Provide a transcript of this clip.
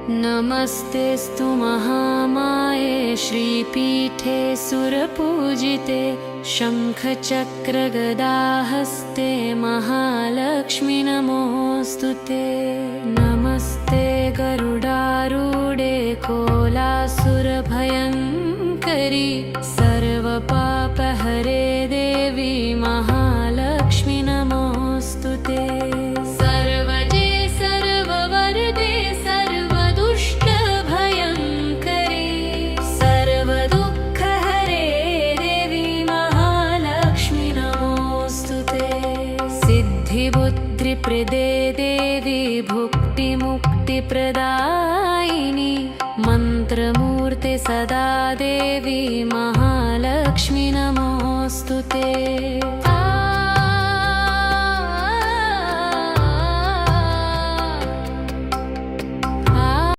नमस्तेऽस्तु महामाये श्रीपीठे सुरपूजिते शङ्खचक्रगदाहस्ते महालक्ष्मी नमोऽस्तु ते। नमस्ते गरुडारूढे कोलासुरभयङ्करी सर्वपापहरे देवी महालक्ष्मी नमोऽस्तु ते। सर्वजे सर्ववरदे सर्वदुष्टभयङ्करी सर्वदुःखहरे देवी महालक्ष्मी नमोऽस्तु ते। सिद्धिबुद्धिप्रदे देवी भुक्तिमुक्तिप्रदायिनी मन्त्रमूर्ते सदा देवी महालक्ष्मी नमोऽस्तु ते।